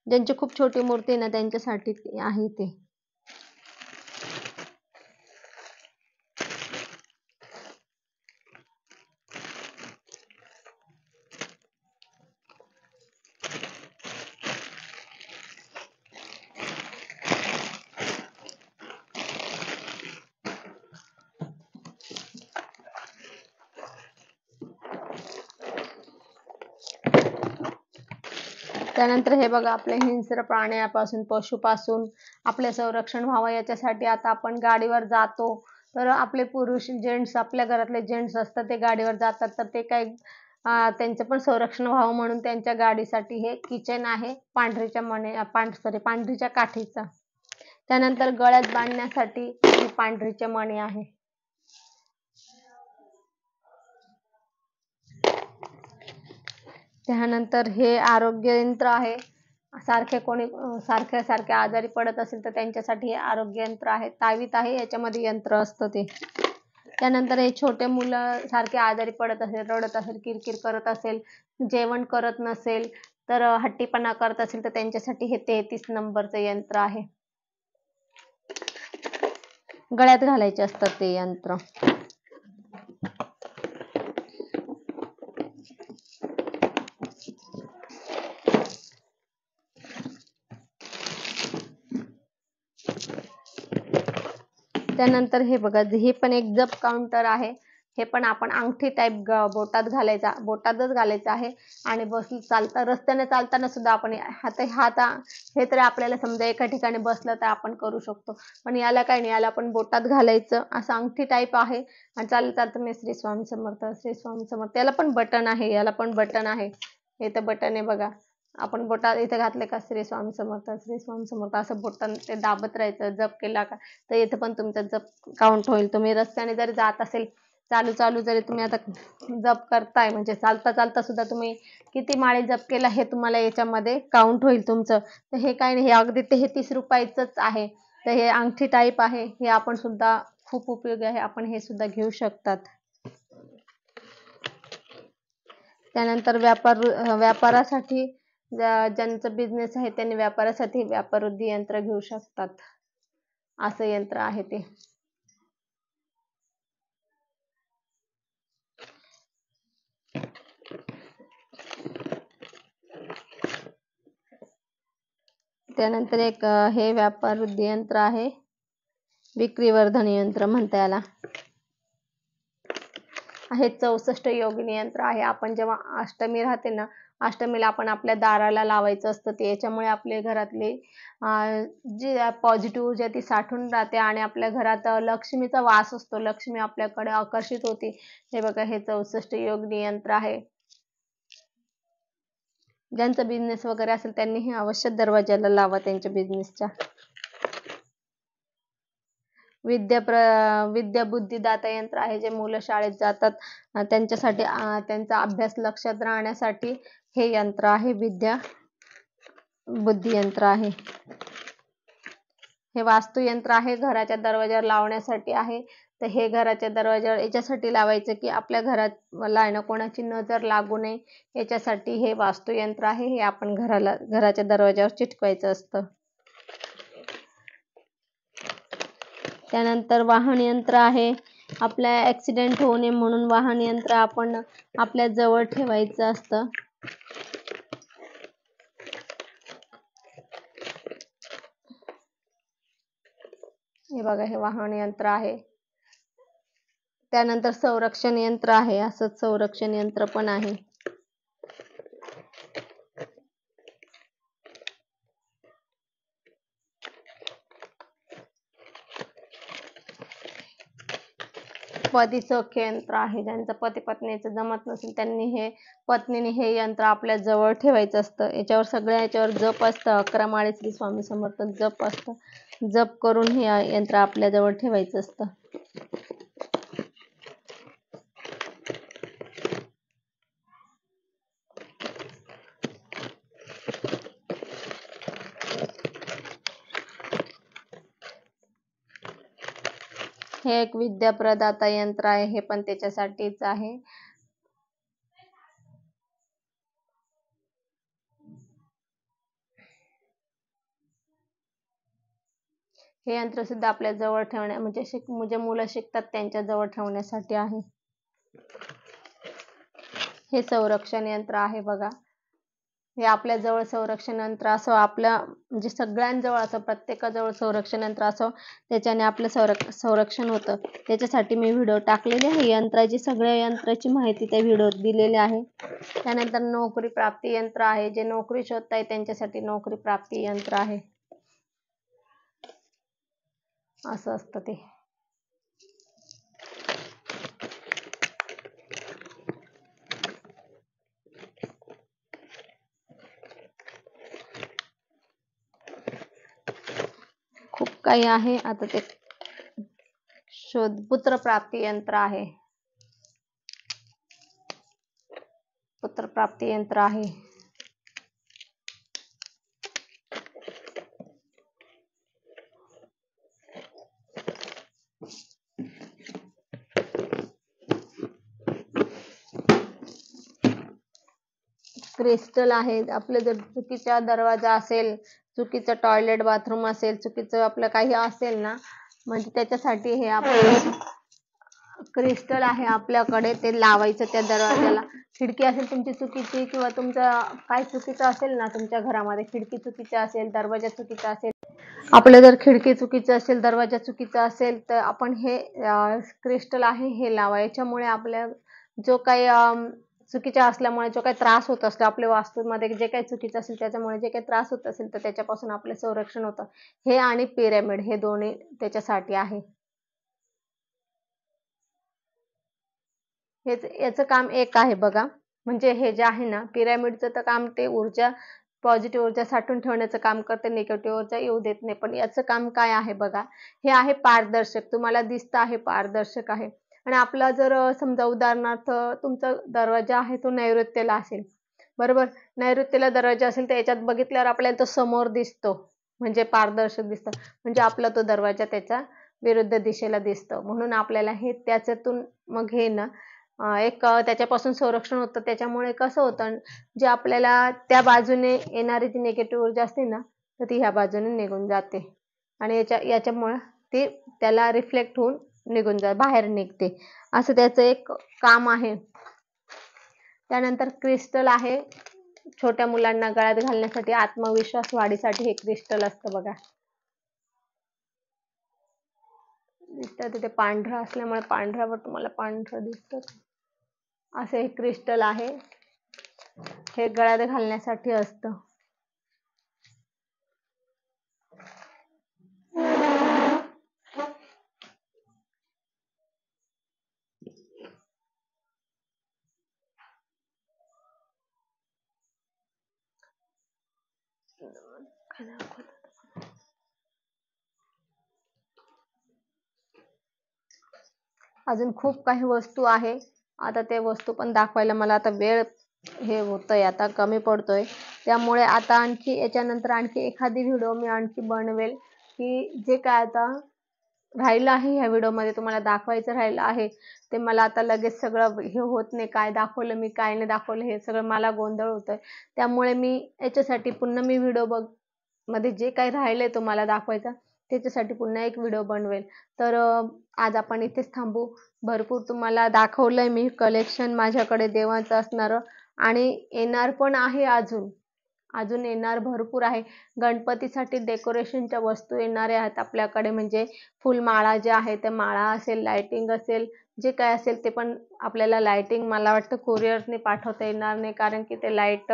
Speaker 1: ज्यांची खूप छोटी मूर्ती आहे ना, त्यांच्यासाठी आहे ते. त्यानंतर हे बघा, आपल्या हिंस्र प्राण्यापासून, पशुपासून आपले संरक्षण व्हावं याच्यासाठी आता आपण गाडीवर जातो, तर आपले पुरुष जेंट्स, आपल्या घरातले जेंट्स असतात, ते गाडीवर जातात, तर ते काही त्यांचं पण संरक्षण व्हावं म्हणून त्यांच्या गाडीसाठी हे किचन आहे, पांढरीच्या काठीचा. त्यानंतर गळ्यात बांधण्यासाठी पांढरीचे मणी आहे. त्यानंतर हे आरोग्य यंत्र आहे. कोणी सारखे आजारी पडत असेल तर त्यांच्यासाठी हे आरोग्य यंत्र आहे. तावीत आहे, याच्यामध्ये यंत्र असतं ते. त्यानंतर हे छोटे मुलं सारखे आजारी पडत असेल, रडत असेल, किरकिर करत असेल, जेवण करत नसेल, तर हट्टीपणा करत असेल, तर त्यांच्यासाठी हे 33 नंबरचं यंत्र आहे. गळ्यात घालायचे असतात ते यंत्र. त्यानंतर हे बघा, हे पण एक जप काउंटर आहे. हे पण आपण अंगठी टाईप बोटातच घालायचं आहे. आणि रस्त्याने चालताना सुद्धा आपण हे तर आपल्याला समजा एका ठिकाणी बसलं तर आपण करू शकतो, पण याला काही नाही, याला आपण बोटात घालायचं, असं अंगठी टाईप आहे. आणि चालता मी श्री स्वामी समर्थ, श्री स्वामी समर्थ. याला पण बटन आहे, याला पण बटन आहे. हे तर बटन आहे बघा, आपण बोटात इथे घातले का श्री स्वामी समर्थ, श्री स्वामी समर्थ असं बटन ते दाबत राहायचं. जप केला का तर इथे पण तुमचा जप काउंट होईल. तुम्ही रस्त्याने जरी जात असेल, चालू जरी तुम्ही आता जप करताय, म्हणजे चालता सुद्धा तुम्ही किती माळे जप केला हे तुम्हाला याच्यामध्ये काउंट होईल तुमचं. तर हे काय नाही, हे अगदी 33 रुपयाचंच आहे. तर हे अंगठी टाईप आहे, हे आपण सुद्धा खूप उपयोगी आहे, आपण हे सुद्धा घेऊ शकतात. त्यानंतर व्यापारासाठी ज्यांचं बिझनेस आहे त्यांनी व्यापारासाठी व्यापारवृद्धी यंत्र घेऊ शकतात, असं यंत्र आहे ते. त्यानंतर एक हे व्यापारवृद्धी यंत्र आहे, विक्रीवर्धन यंत्र म्हणता याला. हे 64 योगिनी यंत्र आहे. आपण जेव्हा अष्टमी राहते ना, अष्टमीला आपण आपल्या दाराला लावायचं असतं ते. याच्यामुळे आपल्या घरातले जी पॉझिटिव्ह ऊर्जा ती साठून राहते आणि आपल्या घरात लक्ष्मीचा वास असतो, लक्ष्मी आपल्याकडे आकर्षित होते. हे बघा, हे 64 योगिनी यंत्र आहे. ज्यांचा बिझनेस वगैरे असेल त्यांनी हे अवश्य दरवाजाला लावा त्यांच्या बिझनेसच्या. विद्या बुद्धिदाता यंत्र आहे. जे मुलं शाळेत जातात त्यांच्यासाठी त्यांचा अभ्यास लक्षात राहण्यासाठी हे यंत्र आहे. विद्या बुद्धी यंत्र आहे. हे वास्तू यंत्र आहे, घराच्या दरवाजावर लावण्यासाठी आहे. तर हे घराच्या दरवाजावर याच्यासाठी लावायचं की आपल्या घराला कोणाची नजर लागू नये, याच्यासाठी हे वास्तू यंत्र आहे. हे आपण घराच्या दरवाजावर चिटकवायचं असतं. त्यानंतर वाहन यंत्र आहे. आपल्या ऍक्सिडेंट होऊ नये म्हणून वाहन यंत्र आपण आपल्या जवळ ठेवायचं असतं. हे बघा, हे वाहन यंत्र आहे. त्यानंतर संरक्षण यंत्र आहे. असंच संरक्षण यंत्र पण आहे. पती सौख्य यंत्र आहे. ज्यांचं पती पत्नीचं जमत नसेल त्यांनी पत्नीने हे यंत्र आपल्या जवळ ठेवायचं असतं. याच्यावर जप असतं. 11 माळे श्री स्वामी समर्थ जप असतं. जप करून हे यंत्र आपल्या जवळ ठेवायचं असतं. हे एक विद्या प्रदाता यंत्र आहे. हे पण त्याच्यासाठीच आहे. हे यंत्र सुद्धा आपल्या जवळ म्हणजे मुलं शिकतात त्यांच्या जवळ ठेवण्यासाठी आहे. हे संरक्षण यंत्र आहे बघा. हे आपल्या जवळ संरक्षण यंत्र असो, आपल्या म्हणजे सगळ्यांजवळ असो, प्रत्येकाजवळ संरक्षण यंत्र असो, त्याच्याने आपलं संरक्षण होतं. त्याच्यासाठी मी व्हिडिओ टाकलेले आहे. सगळ्या यंत्राची माहिती त्या व्हिडिओत दिलेली आहे. त्यानंतर नोकरी प्राप्ती यंत्र आहे. जे नोकरी शोधताय त्यांच्यासाठी नोकरी प्राप्ती यंत्र आहे. असं असतं ते. खूप काही आहे. आता ते पुत्र प्राप्ती यंत्र आहे. पुत्र प्राप्ती यंत्र आहे. क्रिस्टल आहे. आपलं जर चुकीचा दरवाजा असेल, चुकीचं टॉयलेट बाथरूम असेल, चुकीचं आपलं काही असेल ना, म्हणजे त्याच्यासाठी हे आपलं क्रिस्टल आहे आपल्याकडे, ते लावायचं त्या दरवाजाला. खिडकी असेल तुमची चुकीची किंवा तुमचं काय चुकीचं असेल ना, तुमच्या घरामध्ये खिडकी चुकीची असेल, दरवाजा चुकीचा असेल, आपलं जर खिडकी चुकीची असेल, दरवाजा चुकीचा असेल, तर आपण हे क्रिस्टल आहे हे लावा. याच्यामुळे आपल्या जो काही चुकीच्या असल्यामुळे जो काही त्रास होत असतो, आपल्या वास्तूमध्ये जे काही चुकीचं असेल त्याच्यामुळे जे काही त्रास होत असेल तर त्याच्यापासून आपलं संरक्षण होतं. हे आणि पिरॅमिड हे दोन्ही त्याच्यासाठी आहे. याचं काम एक आहे बघा. म्हणजे हे जे आहे ना, पिरॅमिडचं तर काम ते पॉझिटिव्ह ऊर्जा साठवून ठेवण्याचं काम करते, निगेटिव्ह ऊर्जा येऊ देत नाही. पण याचं काम काय आहे बघा. हे आहे पारदर्शक. तुम्हाला दिसतं आहे पारदर्शक आहे. आणि आपला जर समजा उदाहरणार्थ तुमचा दरवाजा आहे तो नैऋत्येला असेल, बरोबर. नैऋत्येला दरवाजा असेल तर याच्यात बघितल्यावर आपल्याला तो समोर दिसतो, म्हणजे पारदर्शक दिसतं. म्हणजे आपला तो दरवाजा त्याच्या विरुद्ध दिशेला दिसतो. म्हणून आपल्याला हे त्याच्यातून मग हे ना एक त्याच्यापासून संरक्षण होतं. त्याच्यामुळे कसं होतं, जे आपल्याला त्या बाजूने येणारी जी निगेटिव्ह ऊर्जा असते ना, तर ती ह्या बाजूने निघून जाते आणि याच्यामुळे ती त्याला रिफ्लेक्ट होऊन बाहेर निघते. असं त्याचं एक काम आहे. त्यानंतर क्रिस्टल आहे. छोट्या मुलांना गळ्यात घालण्यासाठी, आत्मविश्वास वाढीसाठी हे क्रिस्टल असतं बघा. दिसतं तिथे पांढरं असल्यामुळे पांढऱ्यावर तुम्हाला पांढरं दिसतं. असे हे क्रिस्टल आहे. हे गळ्यात घालण्यासाठी असतं. अजून खूप काही वस्तू आहे. आता ते वस्तू पण दाखवायला मला आता वेळ हे होतंय, आता कमी पडतोय. त्यामुळे आता आणखी याच्यानंतर आणखी एखादी व्हिडिओ मी आणखी बनवेल, की जे काय आता राहिलं आहे ह्या व्हिडिओमध्ये तुम्हाला दाखवायचं राहिलं आहे ते मला आता लगेच सगळं हे होत नाही, काय दाखवलं मी काय नाही दाखवलं हे सगळं मला गोंधळ होतोय. त्यामुळे मी याच्यासाठी पुन्हा मी व्हिडिओ मध्ये जे काही राहिलंय तुम्हाला दाखवायचं त्याच्यासाठी पुन्हा एक व्हिडिओ बनवेल. तर आज आपण इथेच थांबू. भरपूर तुम्हाला दाखवलंय मी कलेक्शन माझ्याकडे देवाचं असणारं, आणि येणार पण आहे अजून अजून येणार भरपूर आहे. गणपतीसाठी डेकोरेशनच्या वस्तू येणार आहेत आपल्याकडे, म्हणजे फुलमाळा जे आहे ते माळा असेल, लाइटिंग असेल, जे काय असेल ते पण आपल्याला लाइटिंग मला वाटतं कुरिअरने पाठवता येणार नाही, कारण की ते लाईट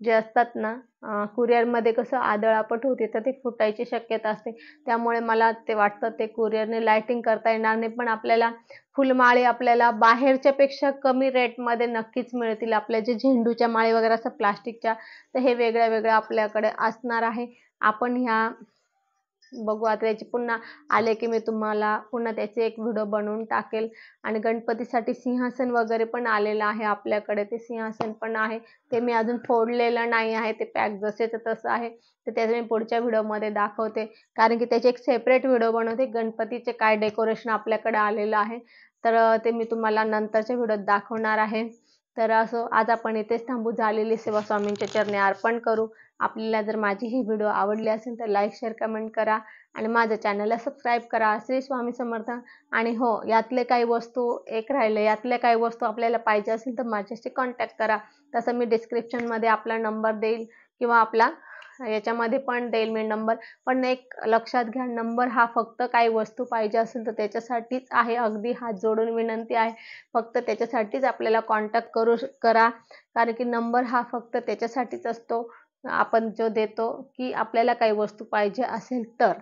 Speaker 1: जे असतात ना कुरिअरमध्ये कसं आदळआपट होते तर ते फुटायची शक्यता असते. त्यामुळे मला ते वाटतं ते कुरिअरने लाइटिंग करता येणार नाही. पण आपल्याला फुलमाळे आपल्याला बाहेरच्या पेक्षा कमी रेटमध्ये नक्कीच मिळतील. आपल्या जे झेंडूच्या माळे वगैरे असतात प्लास्टिकच्या, तर हे वेगळ्या वेगळ्या आपल्याकडे असणार आहे. आपण ह्या बघू आता याची पुन्हा आले की मी तुम्हाला पुन्हा त्याचे एक व्हिडिओ बनवून टाकेल. आणि गणपतीसाठी सिंहासन वगैरे पण आलेलं आहे आपल्याकडे, ते सिंहासन पण आहे. ते मी अजून फोडलेलं नाही आहे, ते पॅक जसेच तसं आहे. तर त्याचं मी पुढच्या व्हिडिओमध्ये दाखवते, कारण की त्याची एक सेपरेट व्हिडिओ बनवते गणपतीचे काय डेकोरेशन आपल्याकडे आलेलं आहे. तर ते मी तुम्हाला नंतरच्या व्हिडिओत दाखवणार आहे. तर असो आज आपण इथेच थांबू. झालेली सेवा स्वामींच्या चरणी अर्पण करू. आपल्याला जर माझी ही व्हिडिओ आवडली असेल तर लाईक शेअर कमेंट करा आणि माझ्या चॅनलला सबस्क्राईब करा. श्री स्वामी समर्थ. आणि हो, यातले काही वस्तू एक राहिले, यातल्या काही वस्तू आपल्याला पाहिजे असेल तर माझ्याशी कॉन्टॅक्ट करा. तसं मी डिस्क्रिप्शनमध्ये आपला नंबर देईल किंवा आपला याच्यामध्ये पण देईल मी नंबर. पण एक लक्षात घ्या, नंबर हा फक्त काही वस्तू पाहिजे असेल तर त्याच्यासाठीच आहे. अगदी हात जोडून विनंती आहे, फक्त त्याच्यासाठीच आपल्याला कॉन्टॅक्ट करा. कारण की नंबर हा फक्त त्याच्यासाठीच असतो आपण जो देतो, की आपल्याला काही वस्तू पाहिजे असेल तर.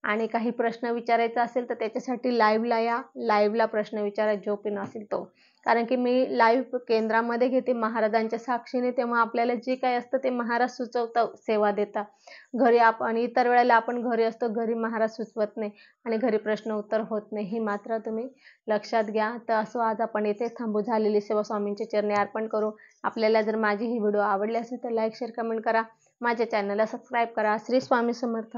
Speaker 1: आणि काही प्रश्न विचारायचा असेल तर त्याच्यासाठी लाईव्हला या. लाईव्हला प्रश्न विचारा जो पण असेल तो. कारण की मी लाईव्ह केंद्रामध्ये घेते महाराजांच्या साक्षीने, तेव्हा आपल्याला जे काही असतं ते महाराज सुचवतात, सेवा देतात. घरी आपण इतर वेळेला आपण घरी असतो, घरी महाराज सुचवत नाही आणि घरी प्रश्न उत्तर होत नाही, हे मात्र तुम्ही लक्षात घ्या. तर असो आज आपण इथेच थांबू. झालेली सेवा स्वामींच्या चरणी अर्पण करू. आपल्याला जर माझी ही व्हिडिओ आवडली असेल तर लाईक शेअर कमेंट करा. माझ्या चॅनलला सबस्क्राईब करा. श्री स्वामी समर्थ.